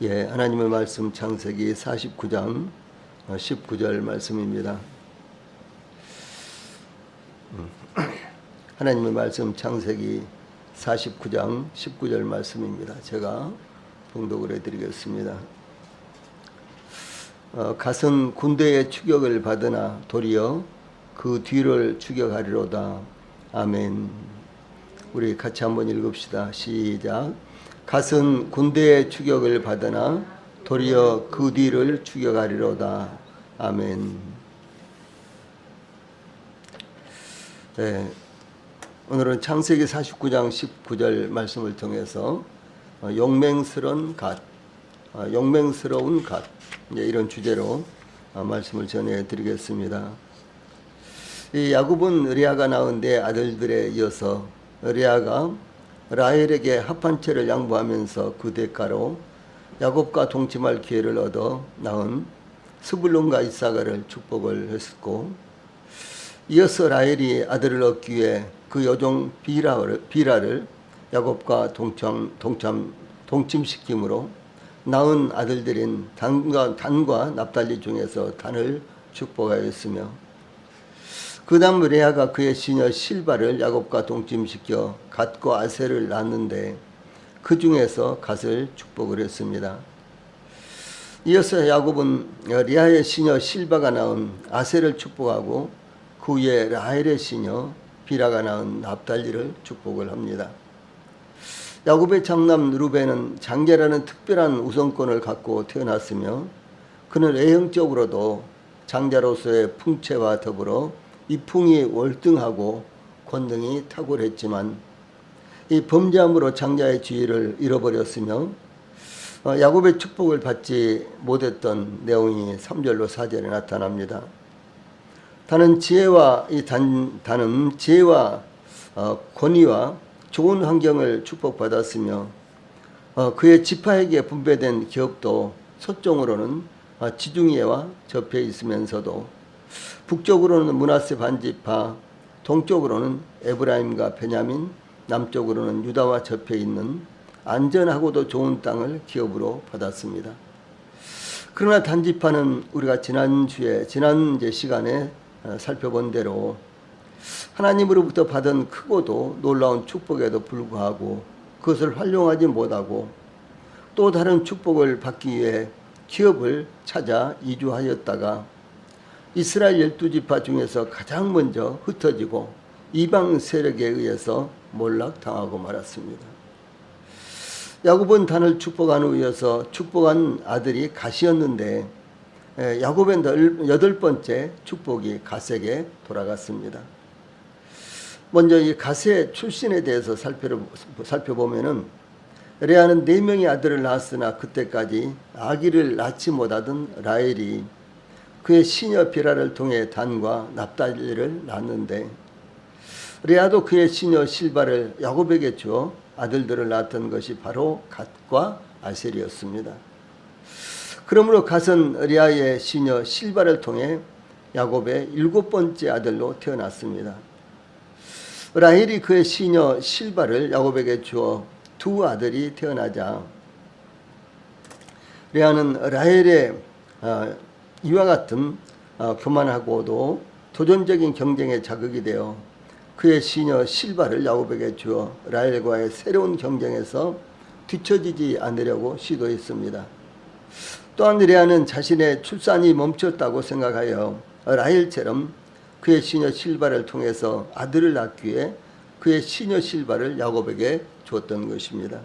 하나님의 말씀 창세기 49장 19절 말씀입니다. 하나님의 말씀 창세기 49장 19절 말씀입니다. 제가 봉독을 해드리겠습니다. 갓은 군대의 추격을 받으나 도리어 그 뒤를 추격하리로다. 아멘. 우리 같이 한번 읽읍시다. 시작. 갓은 군대의 추격을 받으나 도리어 그 뒤를 추격하리로다. 아멘. 오늘은 창세기 49장 19절 말씀을 통해서 용맹스러운 갓, 용맹스러운 갓, 이런 주제로 말씀을 전해드리겠습니다. 이 야곱은 르아가 낳은 네 아들들에 이어서 르아가 라헬에게 합한 채를 양보하면서 그 대가로 야곱과 동침할 기회를 얻어 낳은 스불론과 이사가를 축복을 했었고, 이어서 라헬이 아들을 얻기 위해 그 여종 비라를 야곱과 동침시킴으로 낳은 아들들인 단과 납달리 중에서 단을 축복하였으며, 그 다음 레아가 그의 시녀 실바를 야곱과 동침시켜 갓과 아셀을 낳았는데 그 중에서 갓을 축복을 했습니다. 이어서 야곱은 레아의 시녀 실바가 낳은 아셀을 축복하고 그 후에 라헬의 시녀 비라가 낳은 납달리를 축복을 합니다. 야곱의 장남 루벤은 장자라는 특별한 우선권을 갖고 태어났으며, 그는 외형적으로도 장자로서의 풍채와 더불어 이풍이 월등하고 권능이 탁월했지만 이 범죄함으로 장자의 지위를 잃어버렸으며, 야곱의 축복을 받지 못했던 내용이 3절로 4절에 나타납니다. 단은 지혜와 권위와 좋은 환경을 축복받았으며, 그의 지파에게 분배된 기업도 서쪽으로는 지중해와 접해 있으면서도 북쪽으로는 므낫세 반지파, 동쪽으로는 에브라임과 베냐민, 남쪽으로는 유다와 접해 있는 안전하고도 좋은 땅을 기업으로 받았습니다. 그러나 단지파는 우리가 지난 시간에 살펴본 대로 하나님으로부터 받은 크고도 놀라운 축복에도 불구하고 그것을 활용하지 못하고 또 다른 축복을 받기 위해 기업을 찾아 이주하였다가 이스라엘 12지파 중에서 가장 먼저 흩어지고 이방 세력에 의해서 몰락당하고 말았습니다. 야곱은 단을 축복한 후이어서 축복한 아들이 갓이었는데, 야곱의 8번째 축복이 갓에게 돌아갔습니다. 먼저 이 갓의 출신에 대해서 살펴보면은, 레아는 4명의 아들을 낳았으나 그때까지 아기를 낳지 못하던 라헬이 그의 시녀 비라를 통해 단과 납달리를 낳았는데, 레아도 그의 시녀 실바를 야곱에게 주어 아들들을 낳았던 것이 바로 갓과 아셀이었습니다. 그러므로 갓은 레아의 시녀 실바를 통해 야곱의 7번째 아들로 태어났습니다. 라헬이 그의 시녀 실바를 야곱에게 주어 2 아들이 태어나자 레아는 라헬의 이와 같은 교만하고도 도전적인 경쟁에 자극이 되어 그의 시녀 실바를 야곱에게 주어 라헬과의 새로운 경쟁에서 뒤처지지 않으려고 시도했습니다. 또한 레아는 자신의 출산이 멈췄다고 생각하여 라헬처럼 그의 시녀 실바를 통해서 아들을 낳기 위해 그의 시녀 실바를 야곱에게 주었던 것입니다.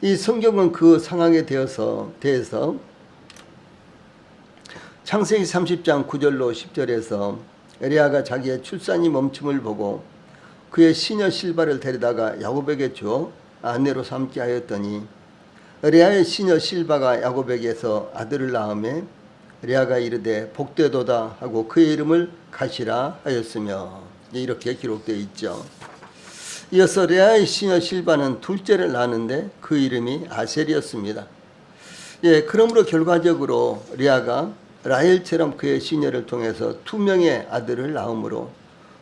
이 성경은 그 상황에 대해서 창세기 30장 9절로 10절에서 레아가 자기의 출산이 멈춤을 보고 그의 시녀 실바를 데려다가 야곱에게 주어 아내로 삼게 하였더니, 레아의 시녀 실바가 야곱에게서 아들을 낳음에 레아가 이르되 복되도다 하고 그의 이름을 갓이라 하였으며, 이렇게 기록되어 있죠. 이어서 레아의 시녀 실바는 둘째를 낳았는데 그 이름이 아셀이었습니다. 그러므로 결과적으로 레아가 라헬처럼 그의 시녀를 통해서 2명의 아들을 낳음으로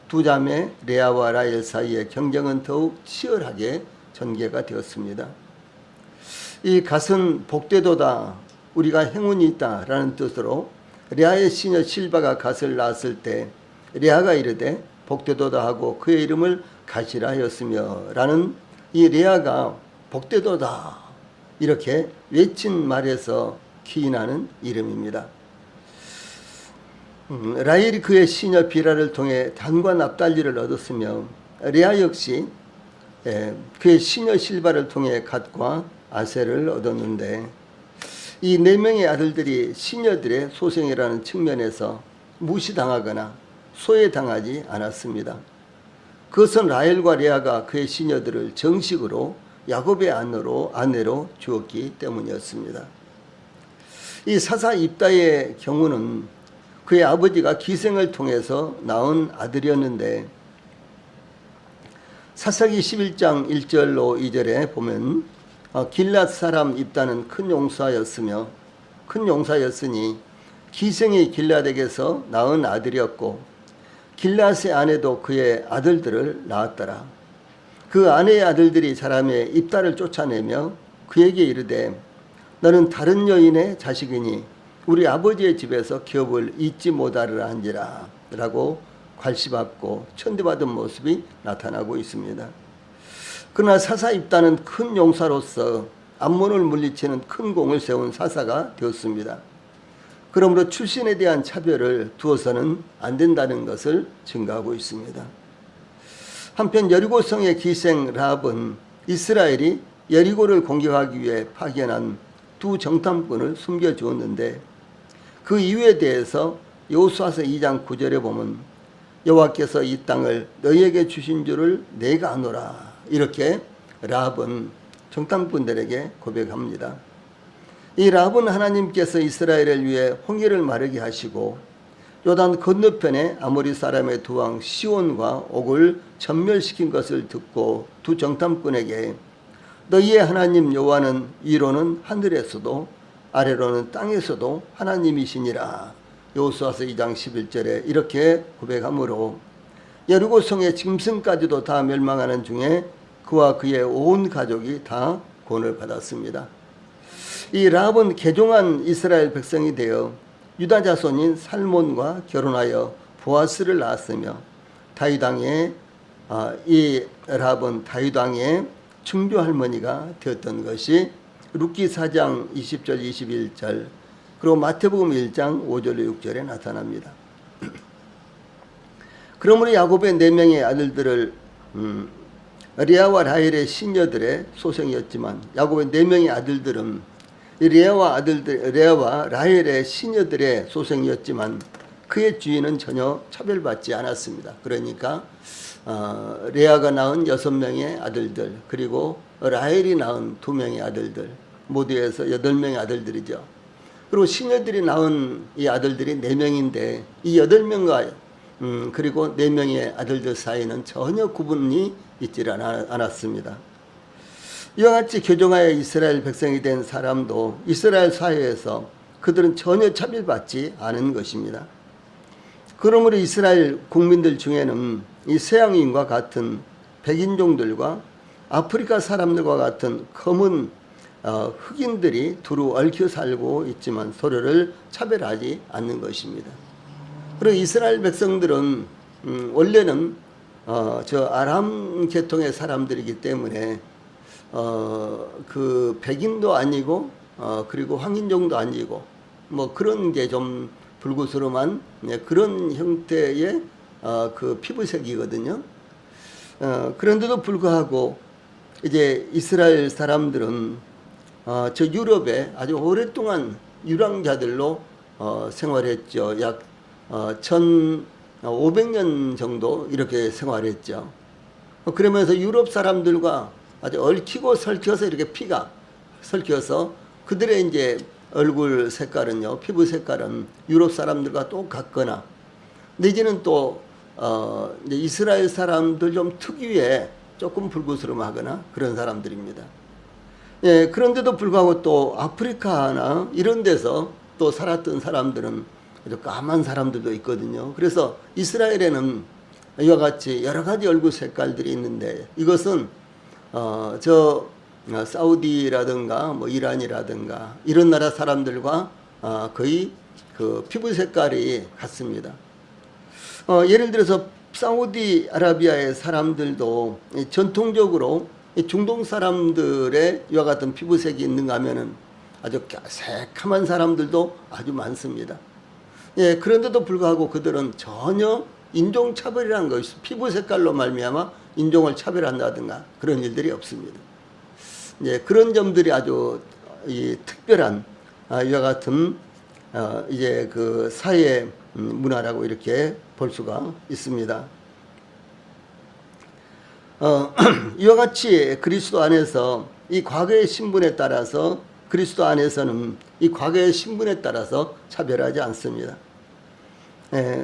2자매 레아와 라헬 사이의 경쟁은 더욱 치열하게 전개가 되었습니다. 이 갓은 복되도다, 우리가 행운이 있다라는 뜻으로 레아의 시녀 실바가 갓을 낳았을 때 레아가 이르되 복되도다 하고 그의 이름을 갓이라 하였으며 라는 이 레아가 복되도다 이렇게 외친 말에서 기인하는 이름입니다. 라헬이 그의 시녀 비라를 통해 단과 납달리를 얻었으며 레아 역시 그의 시녀 실바를 통해 갓과 아셀을 얻었는데 이 네 명의 아들들이 시녀들의 소생이라는 측면에서 무시당하거나 소외당하지 않았습니다. 그것은 라헬과 레아가 그의 시녀들을 정식으로 야곱의 아내로 주었기 때문이었습니다. 이 사사 입다의 경우는 그의 아버지가 기생을 통해서 낳은 아들이었는데 사사기 11장 1절로 2절에 보면 길랏 사람 입다는 큰 용사였으니 기생이 길랏에게서 낳은 아들이었고 길랏의 아내도 그의 아들들을 낳았더라. 그 아내의 아들들이 자라매 입다를 쫓아내며 그에게 이르되 너는 다른 여인의 자식이니 우리 아버지의 집에서 기업을 잊지 못하리라 한지라 라고 괄시받고 천대받은 모습이 나타나고 있습니다. 그러나 사사 입다는 큰 용사로서 암몬을 물리치는 큰 공을 세운 사사가 되었습니다. 그러므로 출신에 대한 차별을 두어서는 안 된다는 것을 증거하고 있습니다. 한편 여리고성의 기생 라합은 이스라엘이 여리고를 공격하기 위해 파견한 두 정탐꾼을 숨겨주었는데 그 이유에 대해서 여호수아서 2장 9절에 보면 여호와께서 이 땅을 너희에게 주신 줄을 내가 아노라 이렇게 라합은 정탐꾼들에게 고백합니다. 이 라합은 하나님께서 이스라엘을 위해 홍해를 마르게 하시고 요단 건너편에 아모리 사람의 두 왕 시온과 옥을 전멸시킨 것을 듣고 두 정탐꾼에게 너희의 하나님 여호와는 위로는 하늘에서도 아래로는 땅에서도 하나님이시니라 여호수아서 2장 11절에 이렇게 고백하므로 여리고성의 짐승까지도 다 멸망하는 중에 그와 그의 온 가족이 다 구원을 받았습니다. 이 라합은 개종한 이스라엘 백성이 되어 유다 자손인 살몬과 결혼하여 보아스를 낳았으며 다윗 왕의 이 라합은 다윗 왕의 증조 할머니가 되었던 것이 룻기 4장 20절 21절 그리고 마태복음 1장 5절 6절에 나타납니다. 그러므로 야곱의 네 명의 아들들을 레아와 라헬의 시녀들의 소생이었지만 야곱의 네 명의 아들들은 레아와 라헬의 시녀들의 소생이었지만 그의 주인은 전혀 차별받지 않았습니다. 그러니까 레아가 낳은 6명의 아들들 그리고 라헬이 낳은 2명의 아들들 모두 해서 8명의 아들들이죠. 그리고 시녀들이 낳은 이 아들들이 4명인데 이 8명과 그리고 4명의 아들들 사이는 전혀 구분이 있지 않았습니다. 이와 같이 교종하여 이스라엘 백성이 된 사람도 이스라엘 사회에서 그들은 전혀 차별받지 않은 것입니다. 그러므로 이스라엘 국민들 중에는 이 서양인과 같은 백인종들과 아프리카 사람들과 같은 검은 흑인들이 두루 얽혀 살고 있지만 서로를 차별하지 않는 것입니다. 그리고 이스라엘 백성들은 원래는 저 아람 계통의 사람들이기 때문에 그 백인도 아니고 그리고 황인종도 아니고 뭐 그런 게 좀 불구스름한 그런 형태의 그 피부색이거든요. 그런데도 불구하고 이제 이스라엘 사람들은 저 유럽에 아주 오랫동안 유랑자들로 생활했죠. 약 1500년 정도 이렇게 생활했죠. 그러면서 유럽 사람들과 아주 얽히고 설켜서 이렇게 피가 설켜서 그들의 이제 얼굴 색깔은요, 피부 색깔은 유럽 사람들과 똑같거나 내지는 또 이제 이스라엘 사람들 좀 특유의 조금 불구스름하거나 그런 사람들입니다. 예, 그런데도 불구하고 또 아프리카나 이런 데서 또 살았던 사람들은 아주 까만 사람들도 있거든요. 그래서 이스라엘에는 이와 같이 여러 가지 얼굴 색깔들이 있는데 이것은 저 사우디라든가 뭐 이란이라든가 이런 나라 사람들과 거의 그 피부 색깔이 같습니다. 예를 들어서 사우디아라비아의 사람들도 전통적으로 중동 사람들의 이와 같은 피부색이 있는가 하면은 아주 새카만 사람들도 아주 많습니다. 예, 그런데도 불구하고 그들은 전혀 인종차별이라는 것이 피부 색깔로 말미암아 인종을 차별한다든가 그런 일들이 없습니다. 예, 그런 점들이 아주 특별한 이와 같은 이제 그 사회 문화라고 이렇게 볼 수가 있습니다. 이와 같이 그리스도 안에서 이 과거의 신분에 따라서 그리스도 안에서는 이 과거의 신분에 따라서 차별하지 않습니다.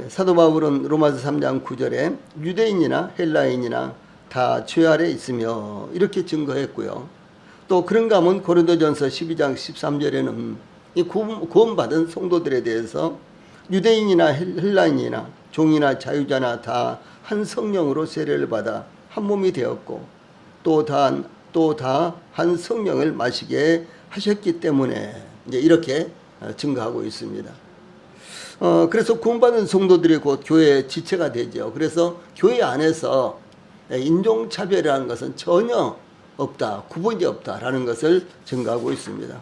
사도 바울은 로마서 3장 9절에 유대인이나 헬라인이나 다 죄 아래 있으며 이렇게 증거했고요. 또 그런가 하면 고린도전서 12장 13절에는 이 구원받은 성도들에 대해서 유대인이나 헬라인이나 종이나 자유자나 다 한 성령으로 세례를 받아 한 몸이 되었고 또 다 한 성령을 마시게 하셨기 때문에 이제 이렇게 증거하고 있습니다. 그래서 구원받은 성도들이 곧 교회의 지체가 되죠. 그래서 교회 안에서 인종차별이라는 것은 전혀 없다, 구분이 없다라는 것을 증거하고 있습니다.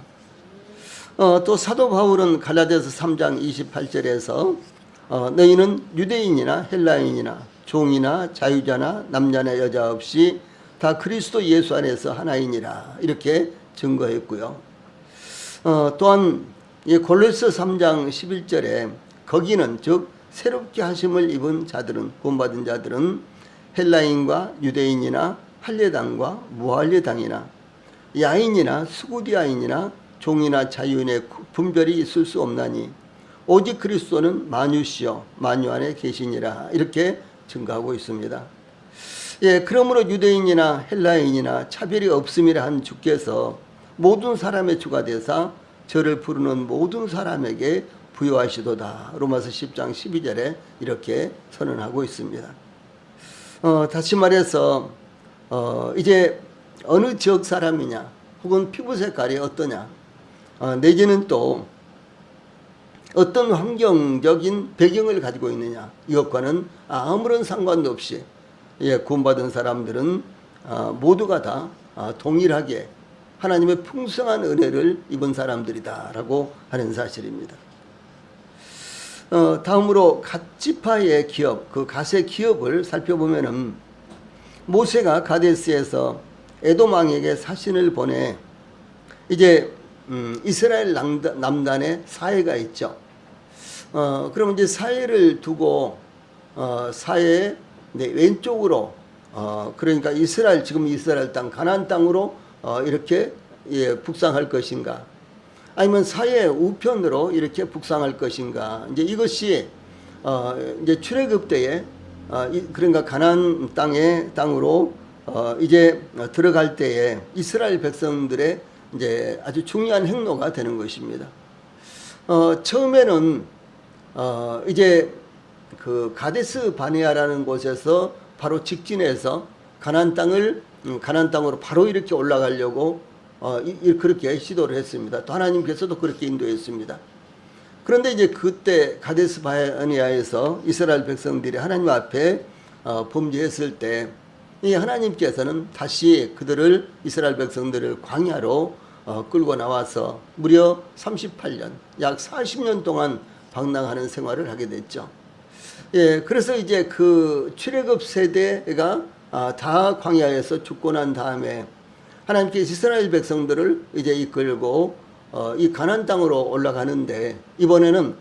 또 사도 바울은 갈라디아서 3장 28절에서 너희는 유대인이나 헬라인이나 종이나 자유자나 남자나 여자 없이 다 그리스도 예수 안에서 하나이니라 이렇게 증거했고요. 또한 골로새 3장 11절에 거기는 즉 새롭게 하심을 입은 자들은 구원받은 자들은 헬라인과 유대인이나 할례당과 무할례당이나 야인이나 스구디아인이나 종이나 자유인의 분별이 있을 수 없나니 오직 그리스도는 만유시요 만유 안에 계시니라 이렇게 증거하고 있습니다. 예, 그러므로 유대인이나 헬라인이나 차별이 없음이라 한 주께서 모든 사람의 주가 되사 저를 부르는 모든 사람에게 부여하시도다. 로마서 10장 12절에 이렇게 선언하고 있습니다. 다시 말해서 이제 어느 지역 사람이냐 혹은 피부 색깔이 어떠냐 내지는 또 어떤 환경적인 배경을 가지고 있느냐 이것과는 아무런 상관도 없이 구원받은 사람들은 모두가 다 동일하게 하나님의 풍성한 은혜를 입은 사람들이다라고 하는 사실입니다. 다음으로 갓지파의 기업, 그 갓의 기업을 살펴보면은 모세가 가데스에서 에돔 왕에게 사신을 보내 이제 이스라엘 남단에 사해가 있죠. 그럼 이제 사해를 두고 사해 왼쪽으로 그러니까 이스라엘 지금 이스라엘 땅 가나안 땅으로 이렇게 북상할 것인가 아니면 사해 우편으로 이렇게 북상할 것인가 이제 이것이 이제 출애굽 때에 그러니까 가나안 땅으로 이제 들어갈 때에 이스라엘 백성들의 이제 아주 중요한 행로가 되는 것입니다. 처음에는 이제 그 가데스 바네아라는 곳에서 바로 직진해서 가나안 땅으로 바로 이렇게 올라가려고 그렇게 시도를 했습니다. 또 하나님께서도 그렇게 인도했습니다. 그런데 이제 그때 가데스 바네아에서 이스라엘 백성들이 하나님 앞에 범죄했을 때 이 하나님께서는 다시 그들을 이스라엘 백성들을 광야로 끌고 나와서 무려 38년 약 40년 동안 방랑하는 생활을 하게 됐죠. 예, 그래서 이제 그 출애굽 세대가 다 광야에서 죽고 난 다음에 하나님께서 이스라엘 백성들을 이제 이끌고 이 가나안 땅으로 올라가는데 이번에는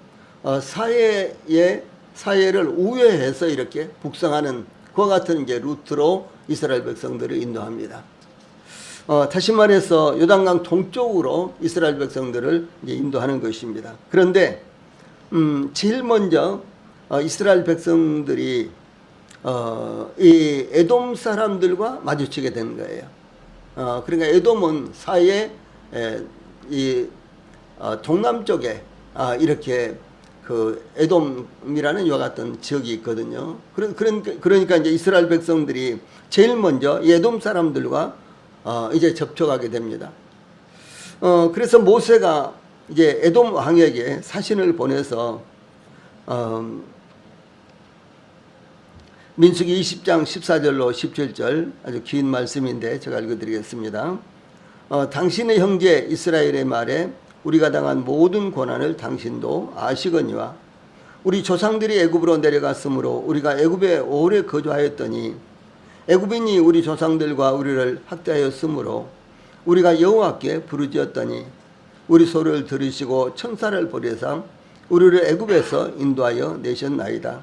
사해를 우회해서 이렇게 북상하는 그와 같은 이제 루트로 이스라엘 백성들을 인도합니다. 다시 말해서 요단강 동쪽으로 이스라엘 백성들을 이제 인도하는 것입니다. 그런데 제일 먼저 이스라엘 백성들이 이 에돔 사람들과 마주치게 된 거예요. 그러니까 에돔은 사해 이 동남쪽에 이렇게 그 에돔이라는 이와 같은 지역이 있거든요. 그러니까 이제 이스라엘 백성들이 제일 먼저 에돔 사람들과 이제 접촉하게 됩니다. 그래서 모세가 이제 에돔 왕에게 사신을 보내서 민수기 20장 14절로 17절 아주 긴 말씀인데 제가 읽어드리겠습니다. 당신의 형제 이스라엘의 말에 우리가 당한 모든 고난을 당신도 아시거니와 우리 조상들이 애굽으로 내려갔으므로 우리가 애굽에 오래 거주하였더니 애굽인이 우리 조상들과 우리를 학대하였으므로 우리가 여호와께 부르짖었더니 우리 소리를 들으시고 천사를 보내사 우리를 애굽에서 인도하여 내셨나이다.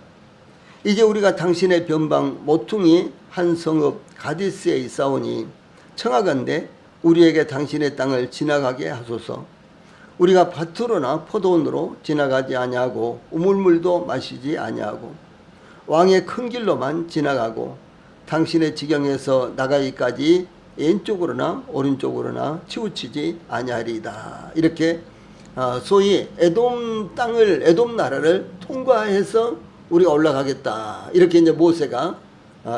이제 우리가 당신의 변방 모퉁이 한 성읍 가디스에 있사오니 청하건대 우리에게 당신의 땅을 지나가게 하소서. 우리가 밭으로나 포도원으로 지나가지 아니하고 우물물도 마시지 아니하고 왕의 큰 길로만 지나가고 당신의 지경에서 나가기까지 왼쪽으로나 오른쪽으로나 치우치지 아니하리이다. 이렇게 소위 에돔 땅을, 에돔 나라를 통과해서 우리가 올라가겠다. 이렇게 이제 모세가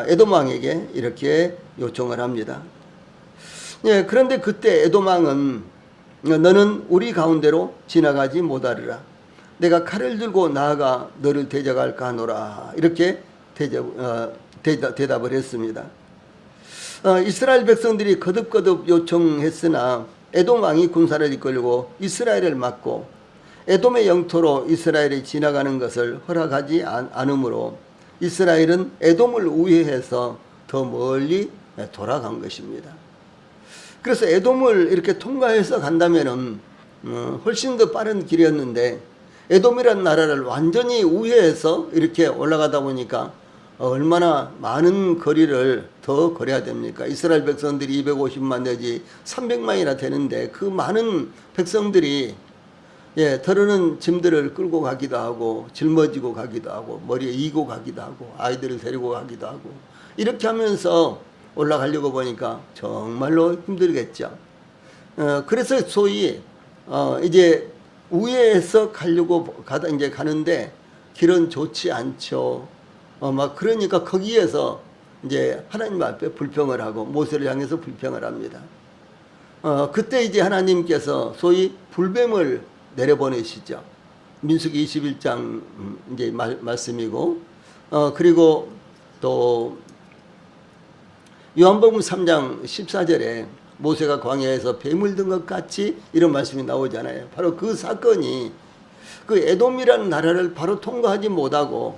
에돔 왕에게 이렇게 요청을 합니다. 예, 그런데 그때 에돔 왕은 너는 우리 가운데로 지나가지 못하리라. 내가 칼을 들고 나아가 너를 대적할까 하노라. 이렇게 대답을 했습니다. 이스라엘 백성들이 거듭거듭 요청했으나 에돔 왕이 군사를 이끌고 이스라엘을 막고 에돔의 영토로 이스라엘이 지나가는 것을 허락하지 않으므로 이스라엘은 에돔을 우회해서 더 멀리 돌아간 것입니다. 그래서 에돔을 이렇게 통과해서 간다면은 훨씬 더 빠른 길이었는데 에돔이라는 나라를 완전히 우회해서 이렇게 올라가다 보니까 얼마나 많은 거리를 더 걸어야 됩니까? 이스라엘 백성들이 250만 내지 300만이나 되는데 그 많은 백성들이 더러는 짐들을 끌고 가기도 하고 짊어지고 가기도 하고 머리에 이고 가기도 하고 아이들을 데리고 가기도 하고 이렇게 하면서 올라가려고 보니까 정말로 힘들겠죠. 그래서 소위 이제 우회해서 가려고 이제 가는데 길은 좋지 않죠. 막 그러니까 거기에서 이제 하나님 앞에 불평을 하고 모세를 향해서 불평을 합니다. 그때 이제 하나님께서 소위 불뱀을 내려보내시죠. 민수기 21장 이제 말씀이고 그리고 또 요한복음 3장 14절에 모세가 광야에서 뱀을 든 것 같이 이런 말씀이 나오잖아요. 바로 그 사건이 그 에돔이라는 나라를 바로 통과하지 못하고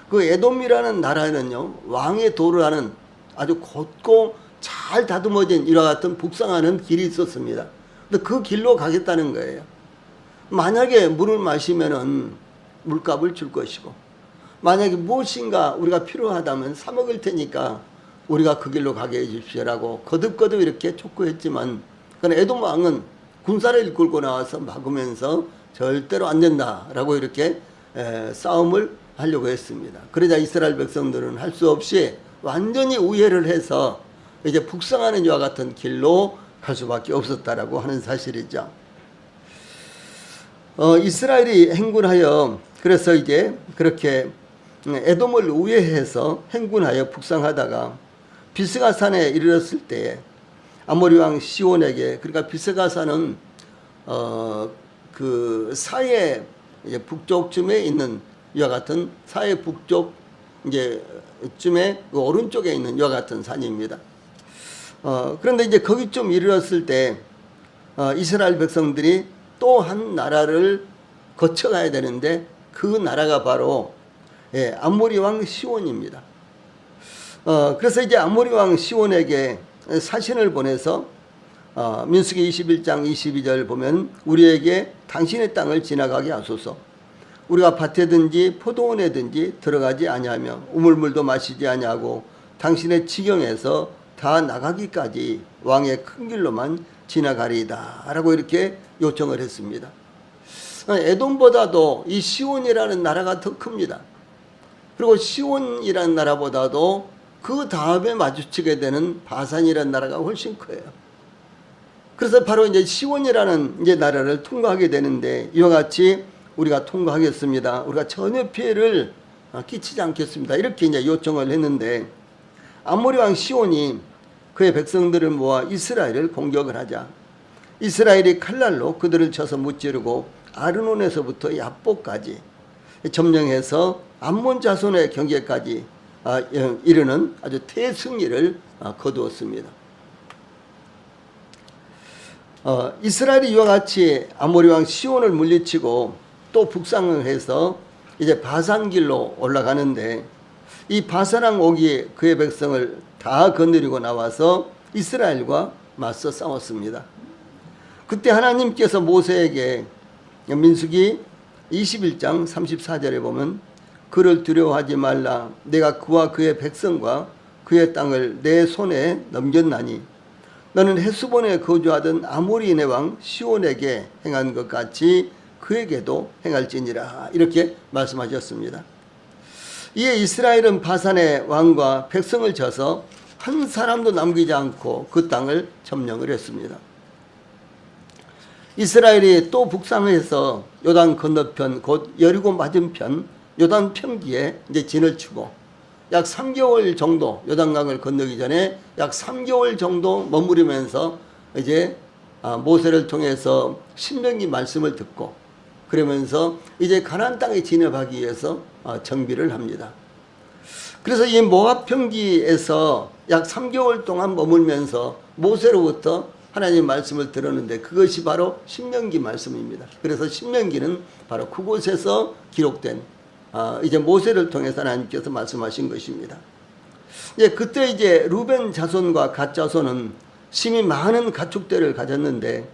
그 에돔이라는 나라는요 왕의 도를 하는 아주 곧고 잘 다듬어진 이와 같은 북상하는 길이 있었습니다. 근데 그 길로 가겠다는 거예요. 만약에 물을 마시면은 물값을 줄 것이고 만약에 무엇인가 우리가 필요하다면 사 먹을 테니까 우리가 그 길로 가게 해주십시오라고 거듭거듭 이렇게 촉구했지만 에돔 왕은 군사를 이끌고 나와서 막으면서 절대로 안 된다라고 이렇게 싸움을 하려고 했습니다. 그러자 이스라엘 백성들은 할 수 없이 완전히 우회를 해서 이제 북상하는 이와 같은 길로 갈 수밖에 없었다라고 하는 사실이죠. 이스라엘이 행군하여 그래서 이제 그렇게 에돔을 우회해서 행군하여 북상하다가 비스가산에 이르렀을 때에 아모리 왕 시온에게 그러니까 비스가산은 그 사해 이제 북쪽쯤에 있는 이와 같은 사해 북쪽 이제 쯤에 그 오른쪽에 있는 이와 같은 산입니다. 그런데 이제 거기쯤 이르렀을 때 이스라엘 백성들이 또 한 나라를 거쳐가야 되는데 그 나라가 바로 아모리 왕 시온입니다. 그래서 이제 아모리 왕 시온에게 사신을 보내서 민수기 21장 22절 보면 우리에게 당신의 땅을 지나가게 하소서. 우리가 밭에든지 포도원에든지 들어가지 아니하며 우물물도 마시지 아니하고 당신의 지경에서 다 나가기까지 왕의 큰 길로만 지나가리이다 라고 이렇게 요청을 했습니다. 에돔보다도 이 시온이라는 나라가 더 큽니다. 그리고 시온이라는 나라보다도 그 다음에 마주치게 되는 바산이라는 나라가 훨씬 커요. 그래서 바로 이제 시온이라는 이제 나라를 통과하게 되는데 이와 같이 우리가 통과하겠습니다. 우리가 전혀 피해를 끼치지 않겠습니다. 이렇게 이제 요청을 했는데 아모리 왕 시온이 그의 백성들을 모아 이스라엘을 공격을 하자 이스라엘이 칼날로 그들을 쳐서 무찌르고 아르논에서부터 야복까지 점령해서 암몬 자손의 경계까지 이르는 아주 대승리를 거두었습니다. 이스라엘이 이와 같이 아모리 왕 시온을 물리치고 또 북상을 해서 이제 바산길로 올라가는데 이 바사랑 옥이 그의 백성을 다 거느리고 나와서 이스라엘과 맞서 싸웠습니다. 그때 하나님께서 모세에게 민수기 21장 34절에 보면 그를 두려워하지 말라 내가 그와 그의 백성과 그의 땅을 내 손에 넘겼나니 너는 헤스본에 거주하던 아모리인의 왕 시온에게 행한 것 같이 그에게도 행할지니라 이렇게 말씀하셨습니다. 이에 이스라엘은 바산의 왕과 백성을 쳐서 한 사람도 남기지 않고 그 땅을 점령을 했습니다. 이스라엘이 또 북상해서 요단 건너편 곧 여리고 맞은편 요단 평지에 이제 진을 치고 약 3개월 정도 요단강을 건너기 전에 약 3개월 정도 머무르면서 이제 모세를 통해서 신명기 말씀을 듣고 그러면서 이제 가나안 땅에 진입하기 위해서 정비를 합니다. 그래서 이 모압 평지에서 약 3개월 동안 머물면서 모세로부터 하나님 말씀을 들었는데 그것이 바로 신명기 말씀입니다. 그래서 신명기는 바로 그곳에서 기록된 이제 모세를 통해서 하나님께서 말씀하신 것입니다. 그때 이제 루벤 자손과 갓 자손은 심히 많은 가축대를 가졌는데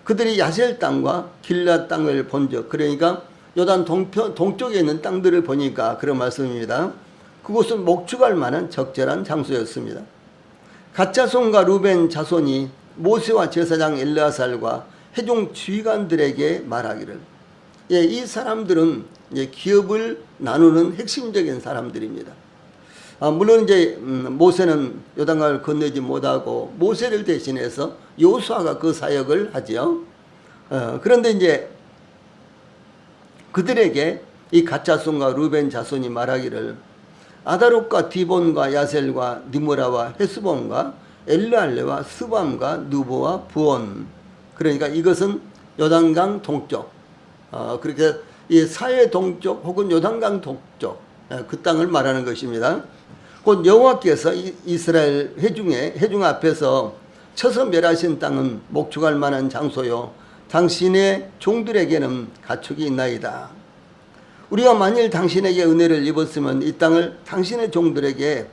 그들이 야셀 땅과 길앗 땅을 본적 그러니까 요단 동쪽에 있는 땅들을 보니까 그런 말씀입니다. 그곳은 목축할 만한 적절한 장소였습니다. 갓 자손과 루벤 자손이 모세와 제사장 엘르아살과 회중 지휘관들에게 말하기를 이 사람들은 이제 기업을 나누는 핵심적인 사람들입니다. 물론 이제 모세는 요단강을 건너지 못하고 모세를 대신해서 여호수아가 그 사역을 하죠. 그런데 이제 그들에게 이 갓 자손과 루벤 자손이 말하기를 아다롯과 디본과 야셀과 니므라와 헤스본과 엘르알레와 스밤과 누보와 부온 그러니까 이것은 요단강 동쪽 그렇게 이 사해 동쪽 혹은 요단강 동쪽 그 땅을 말하는 것입니다. 곧 여호와께서 이스라엘 회중 앞에서 쳐서 멸하신 땅은 목축할 만한 장소요 당신의 종들에게는 가축이 있나이다. 우리가 만일 당신에게 은혜를 입었으면 이 땅을 당신의 종들에게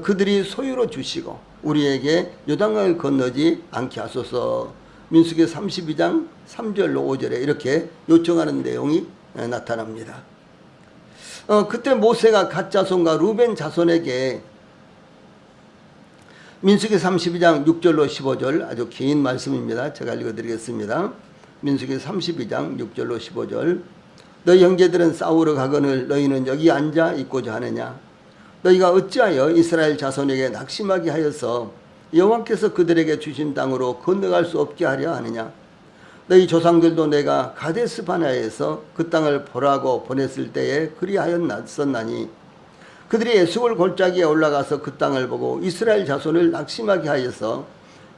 그들이 소유로 주시고 우리에게 요단강을 건너지 않게 하소서. 민수기 32장 3절로 5절에 이렇게 요청하는 내용이 나타납니다. 그때 모세가 갓 자손과 루벤 자손에게 민수기 32장 6절로 15절 아주 긴 말씀입니다. 제가 읽어드리겠습니다. 민수기 32장 6절로 15절 너희 형제들은 싸우러 가거늘 너희는 여기 앉아 있고자 하느냐 너희가 어찌하여 이스라엘 자손에게 낙심하게 하여서 여호와께서 그들에게 주신 땅으로 건너갈 수 없게 하려 하느냐 너희 조상들도 내가 가데스 바네아에서 그 땅을 보라고 보냈을 때에 그리하였었나니 그들이 에스골 골짜기에 올라가서 그 땅을 보고 이스라엘 자손을 낙심하게 하여서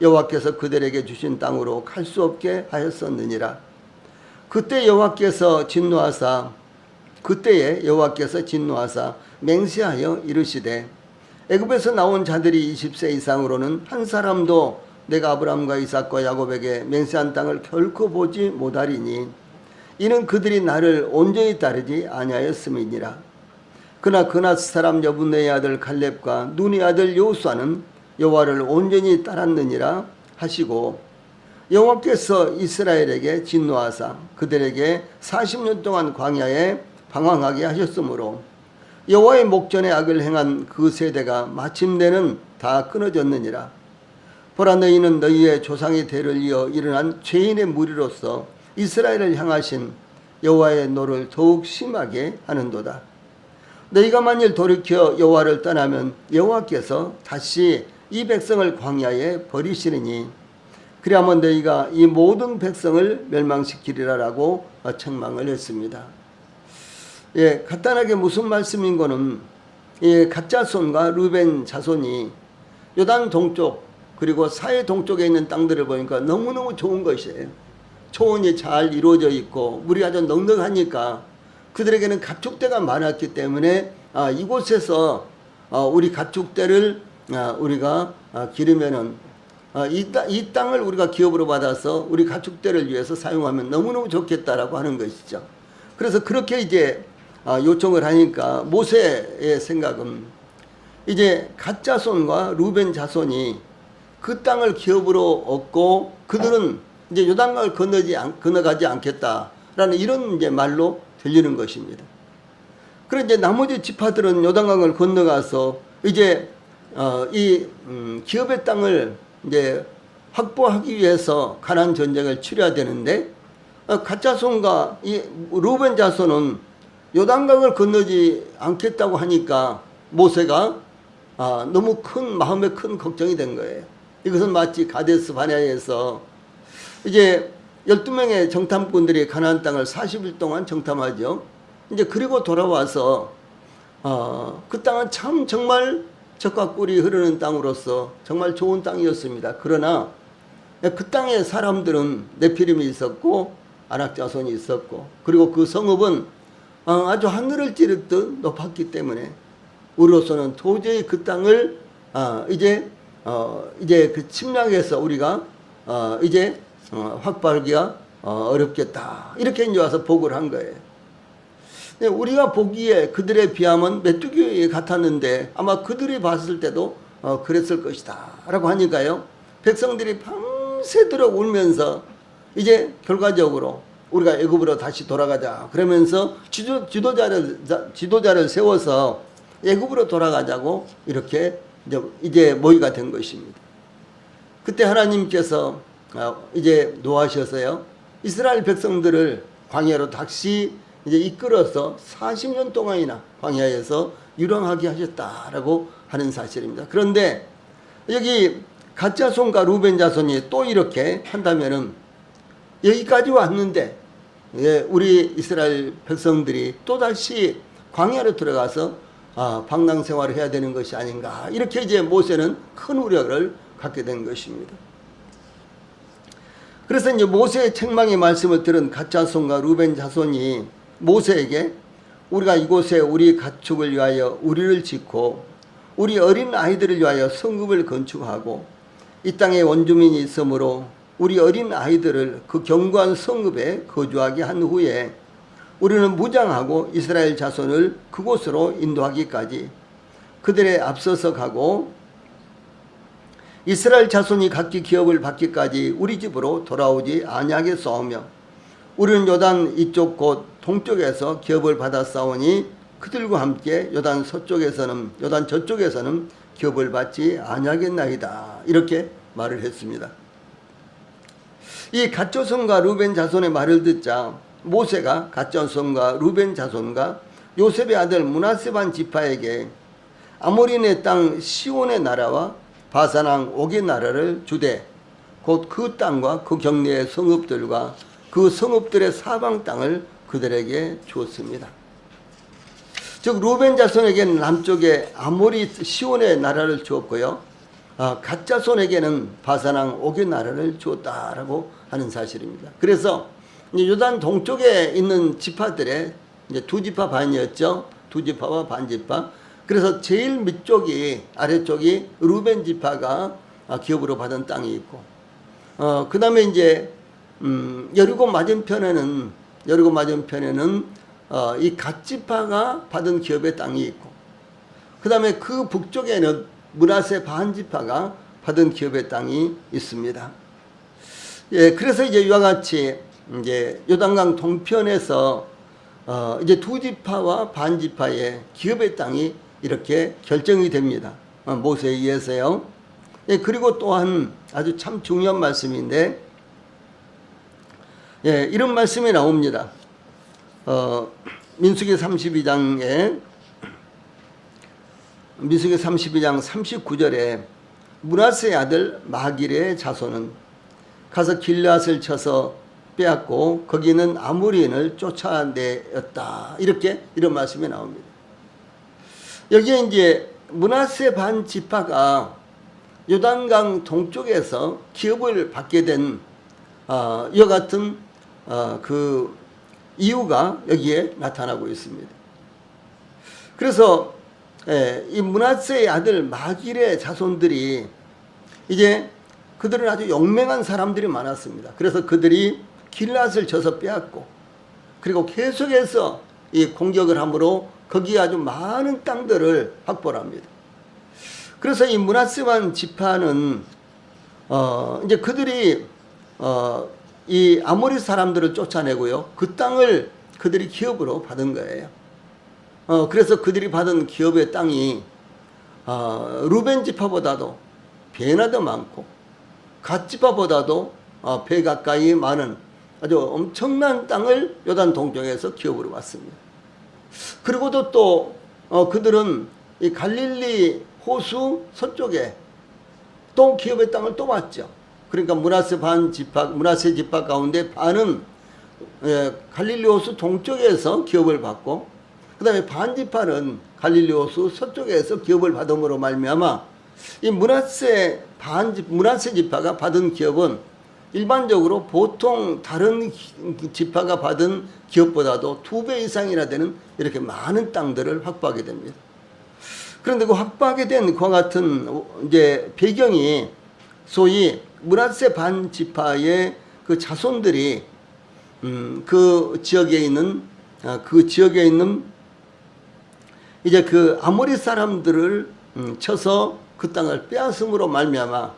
여호와께서 그들에게 주신 땅으로 갈 수 없게 하였었느니라. 그때에 여호와께서 진노하사 맹세하여 이르시되 애굽에서 나온 자들이 20세 이상으로는 한 사람도 내가 아브라함과 이삭과 야곱에게 맹세한 땅을 결코 보지 못하리니 이는 그들이 나를 온전히 따르지 아니하였음이니라. 그러나 그나스 사람 여분네의 아들 갈렙과 눈의 아들 여호수아는 여호와를 온전히 따랐느니라 하시고 여호와께서 이스라엘에게 진노하사 그들에게 40년 동안 광야에 방황하게 하셨으므로 여호와의 목전에 악을 행한 그 세대가 마침내는 다 끊어졌느니라. 보라 너희는 너희의 조상의 대를 이어 일어난 죄인의 무리로서 이스라엘을 향하신 여호와의 노를 더욱 심하게 하는도다. 너희가 만일 돌이켜 여호와를 떠나면 여호와께서 다시 이 백성을 광야에 버리시느니 그리하면 너희가 이 모든 백성을 멸망시키리라라고 책망을 했습니다. 간단하게 무슨 말씀인 거는 갓 자손과 루벤 자손이 요단 동쪽 그리고 사해 동쪽에 있는 땅들을 보니까 너무너무 좋은 것이에요. 초원이 잘 이루어져 있고 물이 아주 넉넉하니까 그들에게는 가축대가 많았기 때문에 이곳에서 우리 가축대를 우리가 기르면은 이 땅을 우리가 기업으로 받아서 우리 가축대를 위해서 사용하면 너무너무 좋겠다라고 하는 것이죠. 그래서 그렇게 이제 요청을 하니까 모세의 생각은 이제 갓 자손과 루벤 자손이 그 땅을 기업으로 얻고 그들은 이제 요단강을 건너가지 않겠다라는 이런 이제 말로 들리는 것입니다. 그런데 이제 나머지 지파들은 요단강을 건너가서 이제 이 기업의 땅을 이제 확보하기 위해서 가나안 전쟁을 치러야 되는데 갓 자손과 이 루벤 자손은 요단강을 건너지 않겠다고 하니까 모세가 너무 마음에 큰 걱정이 된 거예요. 이것은 마치 가데스 바네아에서 이제 12명의 정탐꾼들이 가나안 땅을 40일 동안 정탐하죠. 이제 그리고 돌아와서 그 땅은 참 정말 젖과 꿀이 흐르는 땅으로서 정말 좋은 땅이었습니다. 그러나 그 땅에 사람들은 네피림이 있었고 아낙 자손이 있었고 그리고 그 성읍은 아주 하늘을 찌르듯 높았기 때문에 우리로서는 도저히 그 땅을 이제 그 침략해서 우리가 이제 확보하기가 어렵겠다. 이렇게 이제 와서 보고를 한 거예요. 우리가 보기에 그들에 비하면 메뚜기 같았는데 아마 그들이 봤을 때도 그랬을 것이다 라고 하니까요, 백성들이 밤새도록 울면서 이제 결과적으로 우리가 애굽으로 다시 돌아가자 그러면서 지도자를 세워서 애굽으로 돌아가자고 이렇게 이제 모의가 된 것입니다. 그때 하나님께서 이제 노하셔서요, 이스라엘 백성들을 광야로 다시 이제 이끌어서 40년 동안이나 광야에서 유랑하게 하셨다라고 하는 사실입니다. 그런데 여기 갓 자손과 루벤 자손이 또 이렇게 한다면은 여기까지 왔는데 우리 이스라엘 백성들이 또다시 광야로 들어가서 방랑 생활을 해야 되는 것이 아닌가, 이렇게 이제 모세는 큰 우려를 갖게 된 것입니다. 그래서 이제 모세의 책망의 말씀을 들은 갓 자손과 루벤 자손이 모세에게 우리가 이곳에 우리 가축을 위하여 우리를 짓고 우리 어린 아이들을 위하여 성읍을 건축하고 이 땅에 원주민이 있으므로 우리 어린 아이들을 그 견고한 성읍에 거주하게 한 후에 우리는 무장하고 이스라엘 자손을 그곳으로 인도하기까지 그들의 앞서서 가고 이스라엘 자손이 각기 기업을 받기까지 우리 집으로 돌아오지 아니하겠사오며 우리는 요단 이쪽 곧 동쪽에서 기업을 받았사오니 그들과 함께 요단 저쪽에서는 기업을 받지 아니하겠나이다, 이렇게 말을 했습니다. 이 갓 자손과 루벤 자손의 말을 듣자 모세가 갓 자손과 루벤 자손과 요셉의 아들 므낫세 반 지파에게 아모리네 땅 시온의 나라와 바산 왕 옥의 나라를 주되 곧 그 땅과 그 경내의 성읍들과 그 성읍들의 사방 땅을 그들에게 주었습니다. 즉 루벤 자손에게는 남쪽에 아모리 시온의 나라를 주었고요, 갓 자손에게는 바산 왕 옥의 나라를 주었다라고 하는 사실입니다. 그래서 요단 동쪽에 있는 지파들의 이제 두 지파 반이었죠. 두 지파와 반 지파. 그래서 제일 밑쪽이, 아래쪽이 루벤 지파가 기업으로 받은 땅이 있고, 그 다음에 이제 여리고 맞은편에는 이 갓 지파가 받은 기업의 땅이 있고, 그 다음에 그 북쪽에는 므낫세 반 지파가 받은 기업의 땅이 있습니다. 예, 그래서 이제 이와 같이 이제 요단강 동편에서 이제 두 지파와 반 지파의 기업의 땅이 이렇게 결정이 됩니다. 모세에 의해서요. 예, 그리고 또한 아주 참 중요한 말씀인데, 예, 이런 말씀이 나옵니다. 민수기 32장 39절에 므낫세의 아들 마길의 자손은 가서 길앗을 쳐서 빼앗고 거기는 아모리인을 쫓아내었다, 이런 말씀이 나옵니다. 여기에 이제 므낫세 반 지파가 요단강 동쪽에서 기업을 받게 된 이와 같은 그 이유가 여기에 나타나고 있습니다. 그래서 이 므낫세의 아들 마길의 자손들이 이제 그들은 아주 용맹한 사람들이 많았습니다. 그래서 그들이 길앗을 져서 빼앗고 그리고 계속해서 이 공격을 함으로 거기에 아주 많은 땅들을 확보합니다. 그래서 이 므낫세반 지파는 이제 그들이 이 아모리 사람들을 쫓아내고요. 그 땅을 그들이 기업으로 받은 거예요. 그래서 그들이 받은 기업의 땅이 루벤 지파보다도 배나 더 많고 갓 지파보다도 배 가까이 많은 아주 엄청난 땅을 요단 동쪽에서 기업으로 받습니다. 그리고도 또 그들은 이 갈릴리 호수 서쪽에 또 기업의 땅을 또 받죠. 그러니까 므낫세 지파 가운데 반은 갈릴리 호수 동쪽에서 기업을 받고 그 다음에 반 지파는 갈릴리 호수 서쪽에서 기업을 받음으로 말미암아 이 므낫세 지파가 받은 기업은 일반적으로 보통 다른 지파가 받은 기업보다도 2배 이상이나 되는 이렇게 많은 땅들을 확보하게 됩니다. 그런데 그 확보하게 된 그와 같은 이제 배경이 소위 므낫세 반 지파의 그 자손들이 그 지역에 있는 이제 그 아모리 사람들을 쳐서 그 땅을 빼앗음으로 말미암아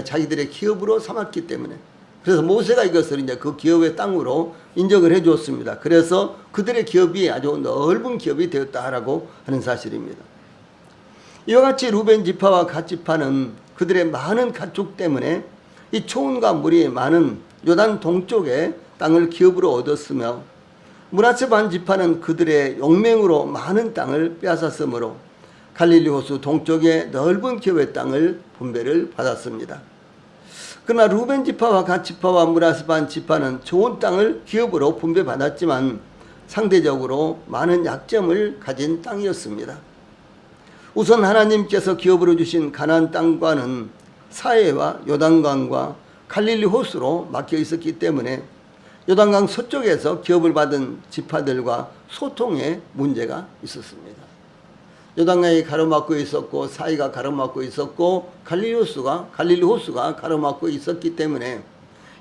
자기들의 기업으로 삼았기 때문에 그래서 모세가 이것을 이제 그 기업의 땅으로 인정을 해 주었습니다. 그래서 그들의 기업이 아주 넓은 기업이 되었다라고 하는 사실입니다. 이와 같이 루벤 지파와 갓 지파는 그들의 많은 가축 때문에 이 초원과 물이 많은 요단 동쪽의 땅을 기업으로 얻었으며 므낫세 반 지파는 그들의 용맹으로 많은 땅을 빼앗았으므로 갈릴리 호수 동쪽의 넓은 기업의 땅을 분배를 받았습니다. 그러나 루벤 지파와 갓 지파와 므낫세 반 지파는 좋은 땅을 기업으로 분배받았지만 상대적으로 많은 약점을 가진 땅이었습니다. 우선 하나님께서 기업으로 주신 가나안 땅과는 사해와 요단강과 갈릴리 호수로 막혀 있었기 때문에 요단강 서쪽에서 기업을 받은 지파들과 소통에 문제가 있었습니다. 요단강이 가로막고 있었고 사해가 가로막고 있었고 갈릴리 호수가 가로막고 있었기 때문에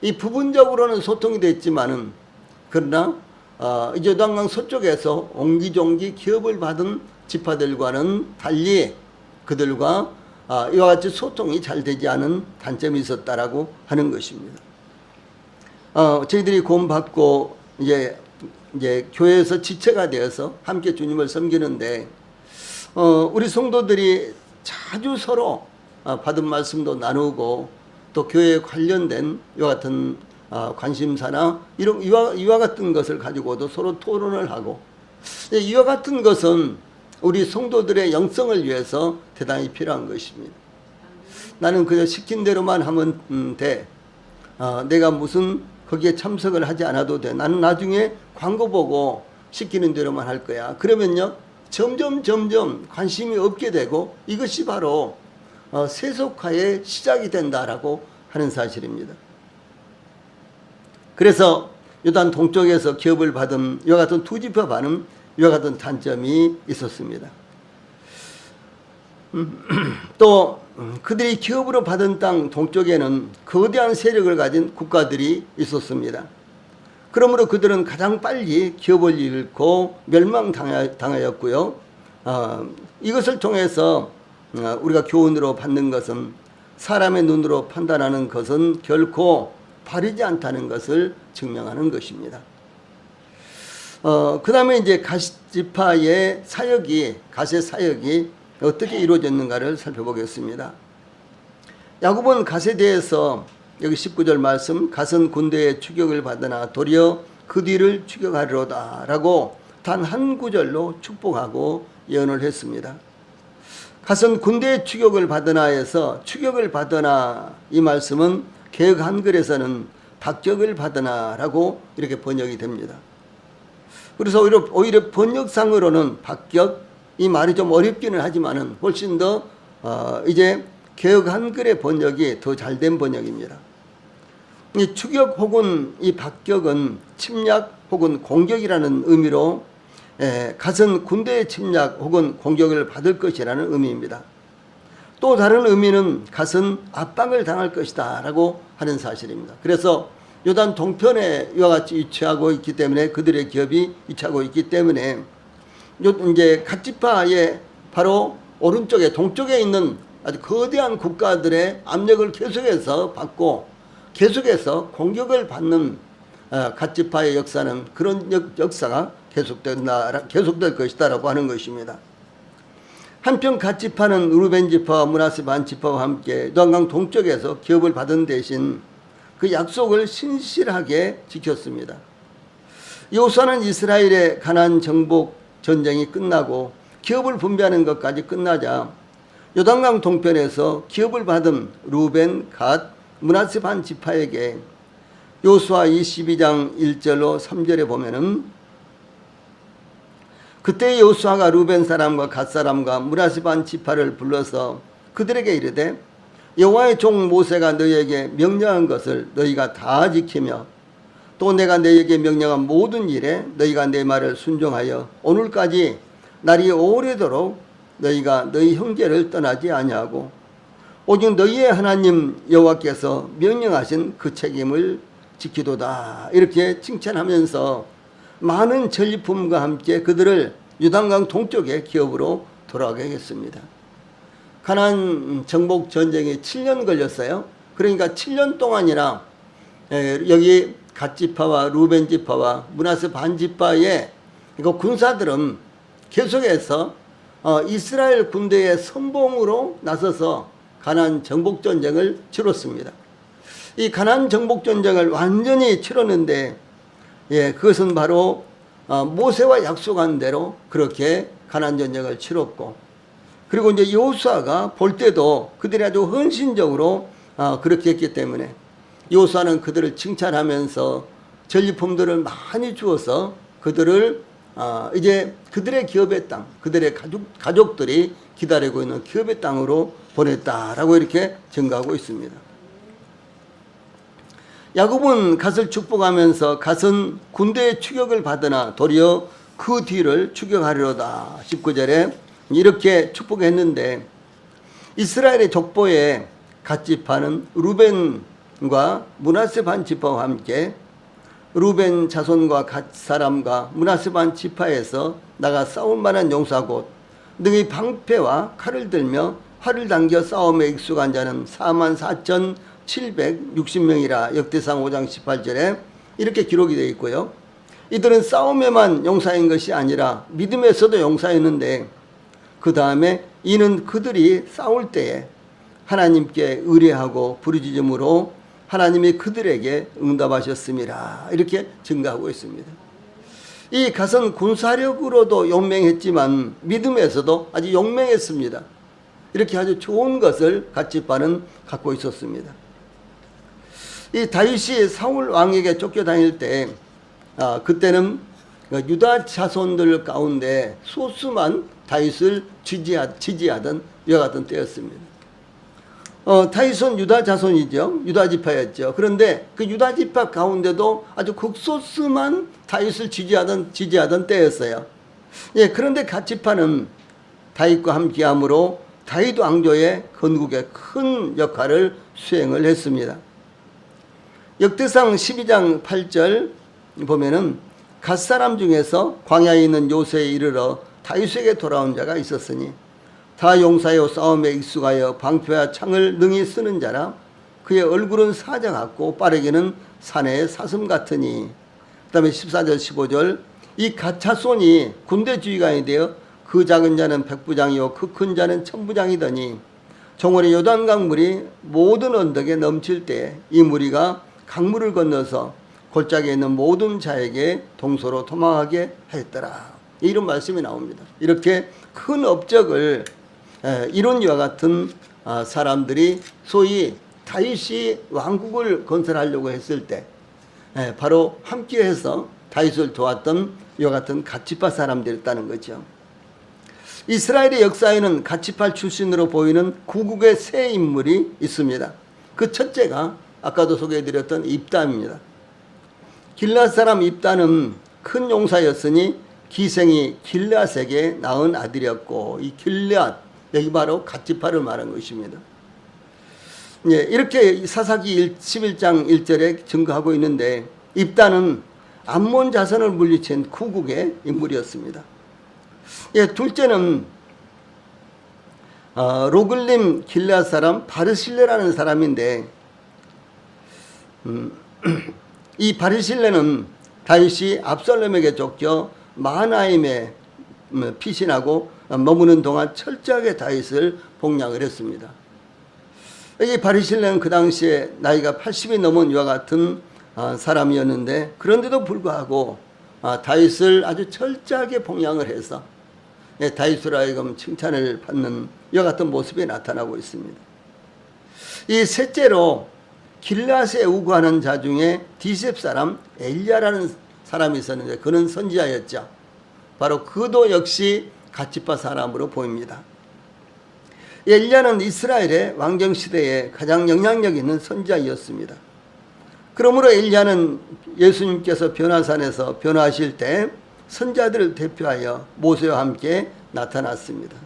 이 부분적으로는 소통이 됐지만은 그러나 이제 요단강 서쪽에서 옹기종기 기업을 받은 지파들과는 달리 그들과 이와 같이 소통이 잘 되지 않은 단점이 있었다라고 하는 것입니다. 저희들이 구원받고 이제 교회에서 지체가 되어서 함께 주님을 섬기는데 우리 성도들이 자주 서로 받은 말씀도 나누고 또 교회에 관련된 이와 같은 관심사나 이와 같은 것을 가지고도 서로 토론을 하고 이와 같은 것은 우리 성도들의 영성을 위해서 대단히 필요한 것입니다. 나는 그저 시킨 대로만 하면 돼. 내가 무슨 거기에 참석을 하지 않아도 돼. 나는 나중에 광고 보고 시키는 대로만 할 거야. 그러면요 점점 관심이 없게 되고 이것이 바로 세속화의 시작이 된다라고 하는 사실입니다. 그래서 요단 동쪽에서 기업을 받은 이와 같은 두 지파 반은 이와 같은 단점이 있었습니다. 또 그들이 기업으로 받은 땅 동쪽에는 거대한 세력을 가진 국가들이 있었습니다. 그러므로 그들은 가장 빨리 기업을 잃고 멸망당하였고요. 이것을 통해서 우리가 교훈으로 받는 것은 사람의 눈으로 판단하는 것은 결코 바르지 않다는 것을 증명하는 것입니다. 그 다음에 이제 갓지파의 갓의 사역이 어떻게 이루어졌는가를 살펴보겠습니다. 야곱은 갓에 대해서 여기 19절 말씀, 갓은 군대의 추격을 받으나 도리어 그 뒤를 추격하리로다 라고 단 한 구절로 축복하고 예언을 했습니다. 갓은 군대의 추격을 받으나에서 추격을 받으나 이 말씀은 개역 한글에서는 박격을 받으나 라고 이렇게 번역이 됩니다. 그래서 오히려 번역상으로는 박격, 이 말이 좀 어렵기는 하지만은 훨씬 더 이제 개역 한글의 번역이 더 잘된 번역입니다. 이 추격 혹은 이 박격은 침략 혹은 공격이라는 의미로 갓은 군대의 침략 혹은 공격을 받을 것이라는 의미입니다. 또 다른 의미는 갓은 압박을 당할 것이다 라고 하는 사실입니다. 그래서 요단 동편에 이와 같이 위치하고 있기 때문에 그들의 기업이 위치하고 있기 때문에 이제 갓지파의 바로 오른쪽에 동쪽에 있는 아주 거대한 국가들의 압력을 계속해서 받고 계속해서 공격을 받는 갓지파의 역사는 그런 역사가 계속될 것이다라고 하는 것입니다. 한편 갓지파는 루벤 지파와 므낫세 반 지파와 함께 요단강 동쪽에서 기업을 받은 대신 그 약속을 신실하게 지켰습니다. 여호수아는 이스라엘의 가나안 정복 전쟁이 끝나고 기업을 분배하는 것까지 끝나자 요단강 동편에서 기업을 받은 루벤, 갓, 므낫세 반 지파에게 여호수아 22장 1절로 3절에 보면은 그때 여호수아가 루벤 사람과 갓 사람과 므낫세 반 지파를 불러서 그들에게 이르되 여호와의 종 모세가 너희에게 명령한 것을 너희가 다 지키며 또 내가 너희에게 명령한 모든 일에 너희가 내 말을 순종하여 오늘까지 날이 오래도록 너희가 너희 형제를 떠나지 아니하고 오직 너희의 하나님 여호와께서 명령하신 그 책임을 지키도다. 이렇게 칭찬하면서 많은 전리품과 함께 그들을 요단강 동쪽의 기업으로 돌아가게 했습니다. 가나안 정복 전쟁이 7년 걸렸어요. 그러니까 7년 동안이나 여기 갓지파와 루벤 지파와 므낫세 반 지파의 군사들은 계속해서 이스라엘 군대의 선봉으로 나서서 가나안 정복 전쟁을 치렀습니다. 이 가나안 정복 전쟁을 완전히 치렀는데 그것은 바로 모세와 약속한 대로 그렇게 가나안 전쟁을 치렀고, 그리고 이제 여호수아가 볼 때도 그들이 아주 헌신적으로 그렇게 했기 때문에 여호수아는 그들을 칭찬하면서 전리품들을 많이 주어서 그들을 이제 그들의 기업의 땅, 그들의 가족들이 기다리고 있는 기업의 땅으로 보냈다라고 이렇게 증거하고 있습니다. 야곱은 갓을 축복하면서 갓은 군대의 추격을 받으나 도리어 그 뒤를 추격하리로다. 19절에 이렇게 축복했는데 이스라엘의 족보에 갓지파는 루벤과 므낫세 반 지파와 함께 루벤 자손과 갓 사람과 므낫세 반 지파에서 나가 싸울 만한 용사 곧 능히 방패와 칼을 들며 활을 당겨 싸움에 익숙한 자는 44,760명이라 역대상 5장 18절에 이렇게 기록이 되어 있고요. 이들은 싸움에만 용사인 것이 아니라 믿음에서도 용사였는데 그 다음에 이는 그들이 싸울 때에 하나님께 의뢰하고 부르짖음으로 하나님이 그들에게 응답하셨습니다. 이렇게 증거하고 있습니다. 이 갓은 군사력으로도 용맹했지만 믿음에서도 아주 용맹했습니다. 이렇게 아주 좋은 것을 갓지파는 갖고 있었습니다. 이 다윗이 사울 왕에게 쫓겨다닐 때 그때는 유다 자손들 가운데 소수만 다윗을 지지하던 이와 같은 때였습니다. 다윗은 유다 자손이죠. 유다 지파였죠. 그런데 그 유다 지파 가운데도 아주 극소수만 다윗을 지지하던 때였어요. 그런데 갓지파는 다윗과 함께함으로 다윗 왕조의 건국에 큰 역할을 수행을 했습니다. 역대상 12장 8절 보면은 갓 사람 중에서 광야에 있는 요새에 이르러 다윗에게 돌아온 자가 있었으니 다 용사여 싸움에 익숙하여 방패와 창을 능히 쓰는 자라 그의 얼굴은 사자 같고 빠르기는 사내의 사슴 같으니. 그 다음에 14절 15절 이 갓 자손이 군대 주의관이 되어 그 작은 자는 백부장이요 그 큰 자는 천부장이더니 정월의 요단강 물이 모든 언덕에 넘칠 때 이 무리가 강물을 건너서 골짜기에 있는 모든 자에게 동서로 도망하게 하였더라. 이런 말씀이 나옵니다. 이렇게 큰 업적을 이런 이와 같은 사람들이 소위 다윗이 왕국을 건설하려고 했을 때 바로 함께해서 다윗을 도왔던 이와 같은 갓지파 사람들이었다는 거죠. 이스라엘의 역사에는 가치팔 출신으로 보이는 구국의 세 인물이 있습니다. 그 첫째가 아까도 소개해드렸던 입담입니다. 길앗 사람 입담은 큰 용사였으니 기생이 길앗에게 낳은 아들이었고, 이 길앗, 여기 바로 가치팔을 말한 것입니다. 예, 이렇게 사사기 11장 1절에 증거하고 있는데, 입담은 암몬 자손을 물리친 구국의 인물이었습니다. 예, 둘째는 로글림 길앗 사람 바르실레라는 사람인데, 이 바르실레는 다윗이 압살롬에게 쫓겨 마하나임에 피신하고 머무는 동안 철저하게 다윗을 복량을 했습니다. 이 바르실레는 그 당시에 나이가 80이 넘은 이와 같은 사람이었는데, 그런데도 불구하고 다윗을 아주 철저하게 복량을 해서 다윗으로 하여금 칭찬을 받는 이와 같은 모습이 나타나고 있습니다. 이 셋째로 길앗에 우거하는 자 중에 디셉 사람 엘리야라는 사람이 있었는데, 그는 선지자였죠. 바로 그도 역시 가치파 사람으로 보입니다. 엘리야는 이스라엘의 왕정 시대에 가장 영향력 있는 선지자였습니다. 그러므로 엘리야는 예수님께서 변화산에서 변화하실 때 선지자들을 대표하여 모세와 함께 나타났습니다.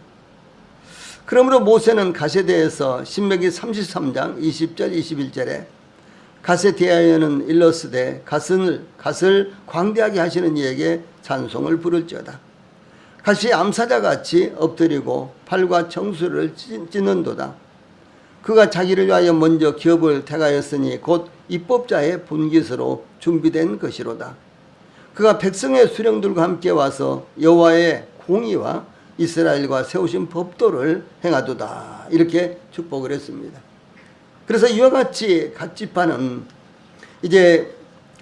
그러므로 모세는 갓에 대해서 신명기 33장 20절 21절에 갓에 대하여는 일러스되 갓을 광대하게 하시는 이에게 찬송을 부를지어다. 갓이 암사자같이 엎드리고 팔과 정수를 찢는도다. 그가 자기를 위하여 먼저 기업을 택하였으니 곧 입법자의 분깃으로 준비된 것이로다. 그가 백성의 수령들과 함께 와서 여호와의 공의와 이스라엘과 세우신 법도를 행하도다. 이렇게 축복을 했습니다. 그래서 이와 같이 갓지파는 이제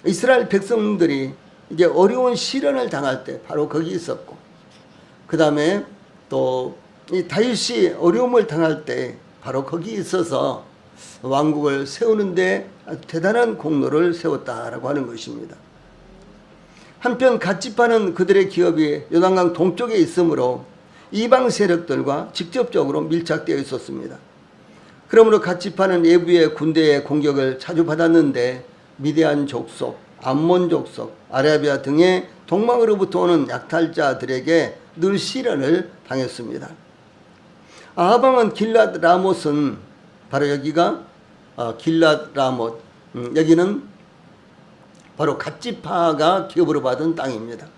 이스라엘 백성들이 이제 어려운 시련을 당할 때 바로 거기 있었고, 그 다음에 또 이 다윗이 어려움을 당할 때 바로 거기 있어서 왕국을 세우는데 대단한 공로를 세웠다라고 하는 것입니다. 한편 갓지파는 그들의 기업이 요단강 동쪽에 있으므로 이방 세력들과 직접적으로 밀착되어 있었습니다. 그러므로 갓지파는 예부의 군대의 공격을 자주 받았는데 미디안 족속, 암몬 족속, 아라비아 등의 동방으로부터 오는 약탈자들에게 늘 시련을 당했습니다. 아방은 길랏 라못은 바로 여기가 길랏 라못, 여기는 바로 갓지파가 기업으로 받은 땅입니다.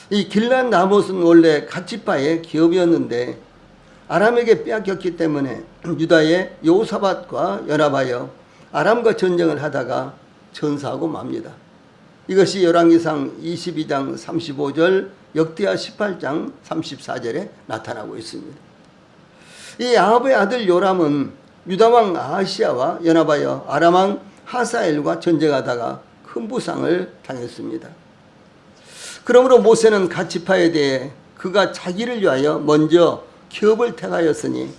이 길랏 라못은 원래 갓지파의 기업이었는데 아람에게 빼앗겼기 때문에 유다의 여호사밧과 연합하여 아람과 전쟁을 하다가 전사하고 맙니다. 이것이 열왕기상 22장 35절, 역대하 18장 34절에 나타나고 있습니다. 이 아합의 아들 요람은 유다왕 아하시아와 연합하여 아람왕 하사엘과 전쟁하다가 큰 부상을 당했습니다. 그러므로 모세는 갓지파에 대해 그가 자기를 위하여 먼저 기업을 택하였으니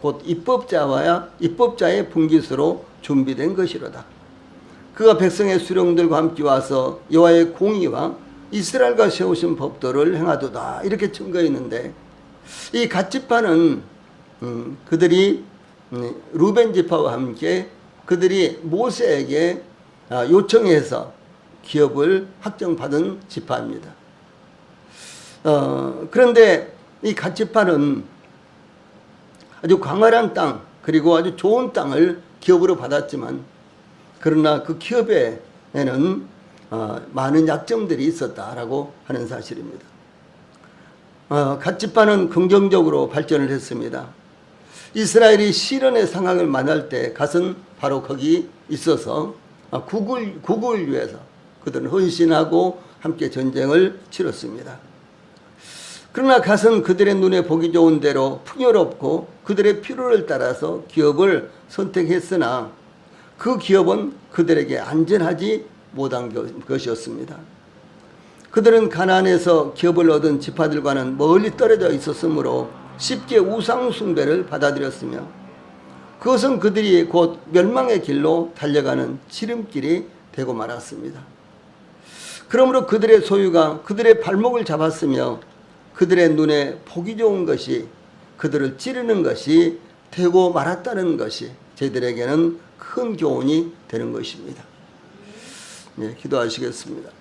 곧 입법자의 분깃으로 준비된 것이로다. 그가 백성의 수령들과 함께 와서 여호와의 공의와 이스라엘과 세우신 법도를 행하도다. 이렇게 증거했는데, 이 갓지파는 그들이 루벤 지파와 함께 그들이 모세에게 요청해서 기업을 확정받은 지파입니다. 그런데 이 갓지파는 아주 광활한 땅, 그리고 아주 좋은 땅을 기업으로 받았지만, 그러나 그 기업에는 많은 약점들이 있었다라고 하는 사실입니다. 갓지파는 긍정적으로 발전을 했습니다. 이스라엘이 시련의 상황을 만날 때 갓은 바로 거기 있어서 국을 위해서 그들은 헌신하고 함께 전쟁을 치렀습니다. 그러나 갓은 그들의 눈에 보기 좋은 대로 풍요롭고 그들의 필요를 따라서 기업을 선택했으나 그 기업은 그들에게 안전하지 못한 것이었습니다. 그들은 가나안에서 기업을 얻은 지파들과는 멀리 떨어져 있었으므로 쉽게 우상 숭배를 받아들였으며, 그것은 그들이 곧 멸망의 길로 달려가는 지름길이 되고 말았습니다. 그러므로 그들의 소유가 그들의 발목을 잡았으며 그들의 눈에 보기 좋은 것이 그들을 찌르는 것이 되고 말았다는 것이 저희들에게는 큰 교훈이 되는 것입니다. 네, 기도하시겠습니다.